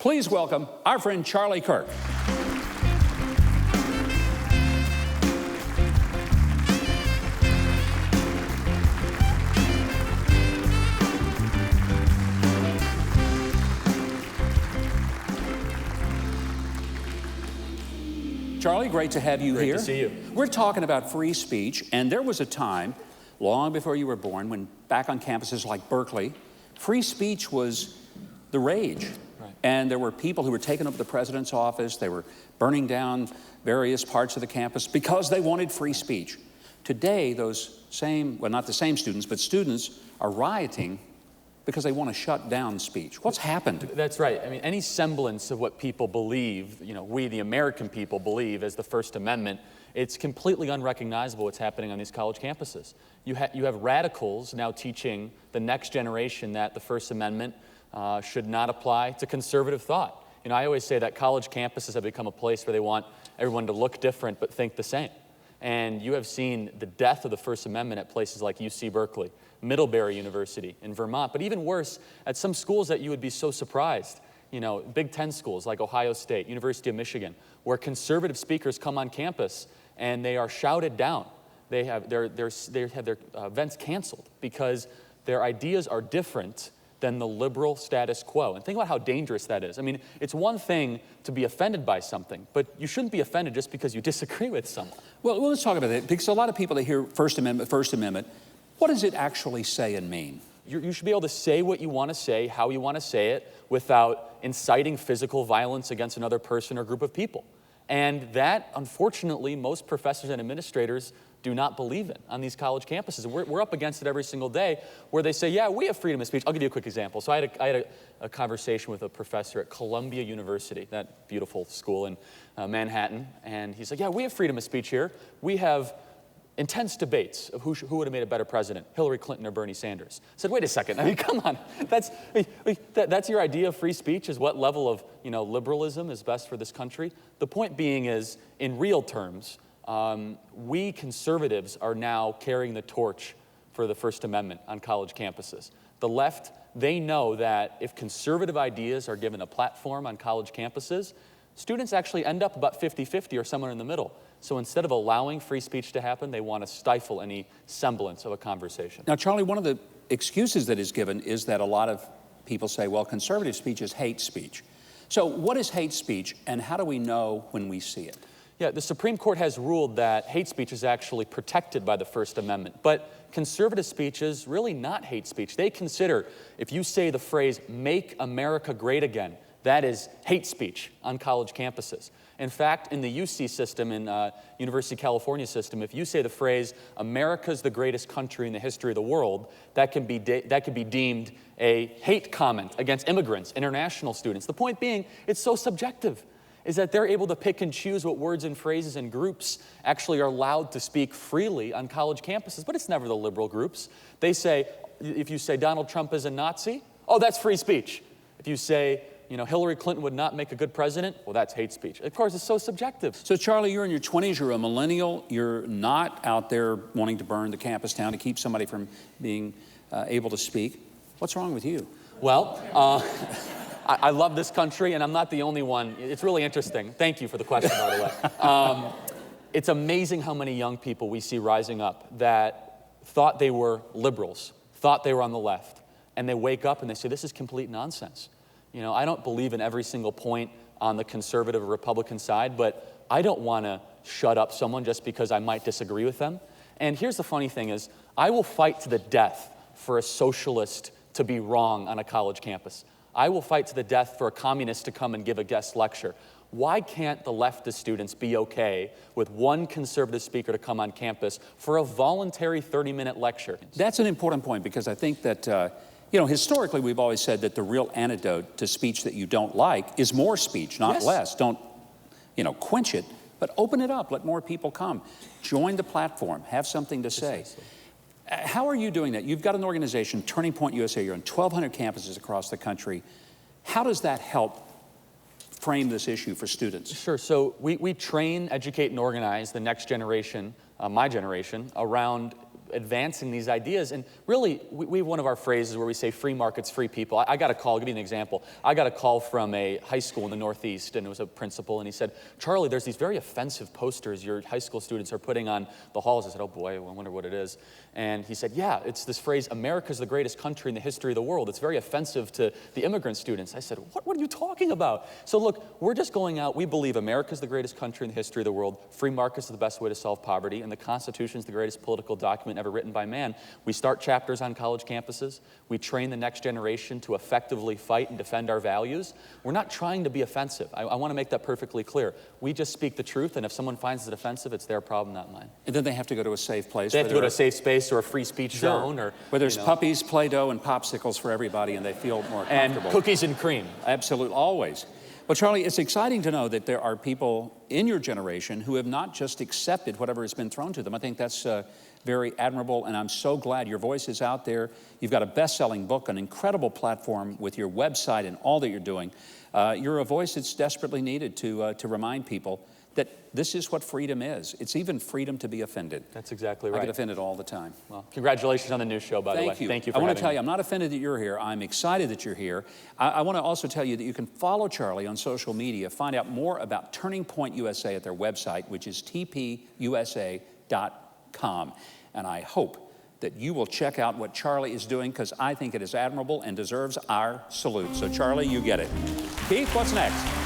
Please welcome our friend Charlie Kirk. Charlie, great to have you here. Great to see you. We're talking about free speech, and there was a time, long before you were born, when back on campuses like Berkeley, free speech was the rage. Right. And there were people who were taking over the president's office. They were burning down various parts of the campus because they wanted free speech. Today, those same, well, not the same students, but students are rioting because they want to shut down speech. What's happened? That's right. I mean, any semblance of what people believe, we the American people believe as the First Amendment, it's completely unrecognizable what's happening on these college campuses. You have radicals now teaching the next generation that the First Amendment should not apply to conservative thought. I always say that college campuses have become a place where they want everyone to look different but think the same. And you have seen the death of the First Amendment at places like UC Berkeley, Middlebury University in Vermont, but even worse, at some schools that you would be so surprised, Big Ten schools like Ohio State, University of Michigan, where conservative speakers come on campus and they are shouted down. They have their events canceled because their ideas are different than the liberal status quo. And think about how dangerous that is. I mean, it's one thing to be offended by something, but you shouldn't be offended just because you disagree with someone. Well, let's talk about that, because a lot of people that hear First Amendment, what does it actually say and mean? You should be able to say what you want to say, how you want to say it, without inciting physical violence against another person or group of people. And that, unfortunately, most professors and administrators do not believe in on these college campuses. And we're up against it every single day, where they say, yeah, we have freedom of speech. I'll give you a quick example. So I had a conversation with a professor at Columbia University, that beautiful school in Manhattan, and he's like, yeah, we have freedom of speech here. We have intense debates of who would have made a better president, Hillary Clinton or Bernie Sanders. I said, wait a second, I mean, come on. That's your idea of free speech, is what level of liberalism is best for this country? The point being is, in real terms, we conservatives are now carrying the torch for the First Amendment on college campuses. The left, they know that if conservative ideas are given a platform on college campuses, students actually end up about 50-50 or somewhere in the middle. So instead of allowing free speech to happen, they want to stifle any semblance of a conversation. Now, Charlie, one of the excuses that is given is that a lot of people say, well, conservative speech is hate speech. So what is hate speech, and how do we know when we see it? Yeah, the Supreme Court has ruled that hate speech is actually protected by the First Amendment, but conservative speech is really not hate speech. They consider, if you say the phrase, "Make America Great Again," that is hate speech on college campuses. In fact, in the UC system, in University of California system, if you say the phrase, "America's the greatest country in the history of the world," that could be deemed a hate comment against immigrants, international students. The point being, it's so subjective, is that they're able to pick and choose what words and phrases and groups actually are allowed to speak freely on college campuses, but it's never the liberal groups. They say, if you say Donald Trump is a Nazi, oh, that's free speech. If you say, Hillary Clinton would not make a good president, well, that's hate speech. Of course, it's so subjective. So, Charlie, you're in your 20s, you're a millennial, you're not out there wanting to burn the campus down to keep somebody from being able to speak. What's wrong with you? Well, I love this country, and I'm not the only one. It's really interesting. Thank you for the question, by the way. It's amazing how many young people we see rising up that thought they were liberals, thought they were on the left, and they wake up and they say, this is complete nonsense. I don't believe in every single point on the conservative or Republican side, but I don't want to shut up someone just because I might disagree with them. And here's the funny thing is, I will fight to the death for a socialist to be wrong on a college campus. I will fight to the death for a communist to come and give a guest lecture. Why can't the leftist students be okay with one conservative speaker to come on campus for a voluntary 30-minute lecture? That's an important point, because I think that historically, we've always said that the real antidote to speech that you don't like is more speech, not less. Don't, quench it, but open it up. Let more people come. Join the platform. Have something to say. Precisely. How are you doing that? You've got an organization, Turning Point USA. You're on 1,200 campuses across the country. How does that help frame this issue for students? Sure. So we train, educate, and organize the next generation, my generation, around advancing these ideas. And really, we have one of our phrases where we say free markets, free people. I got a call, I'll give you an example. I got a call from a high school in the Northeast, and it was a principal, and he said, Charlie, there's these very offensive posters your high school students are putting on the halls. I said, oh boy, I wonder what it is. And he said, yeah, it's this phrase, America's the greatest country in the history of the world. It's very offensive to the immigrant students. I said, what are you talking about? So look, we're just going out, we believe America's the greatest country in the history of the world. Free markets are the best way to solve poverty, and the Constitution is the greatest political document ever written by man. We start chapters on college campuses. We train the next generation to effectively fight and defend our values. We're not trying to be offensive. I want to make that perfectly clear. We just speak the truth, and if someone finds it offensive, it's their problem, not mine. And then they have to go to a safe place. They have to go to a safe space or a free speech zone. Or, where there's puppies, Play-Doh, and popsicles for everybody, and they feel more comfortable. And cookies and cream. Absolutely, always. Well, Charlie, it's exciting to know that there are people in your generation who have not just accepted whatever has been thrown to them. I think that's very admirable, and I'm so glad your voice is out there. You've got a best-selling book, an incredible platform with your website and all that you're doing. You're a voice that's desperately needed to remind people that this is what freedom is. It's even freedom to be offended. That's exactly right. I get offended all the time. Well, congratulations on the new show, by the way. Thank you. Thank you for I want having to tell me. you, I'm not offended that you're here. I'm excited that you're here. I want to also tell you that you can follow Charlie on social media, find out more about Turning Point USA at their website, which is tpusa.com. And I hope that you will check out what Charlie is doing, because I think it is admirable and deserves our salute. So Charlie, you get it. Keith, what's next?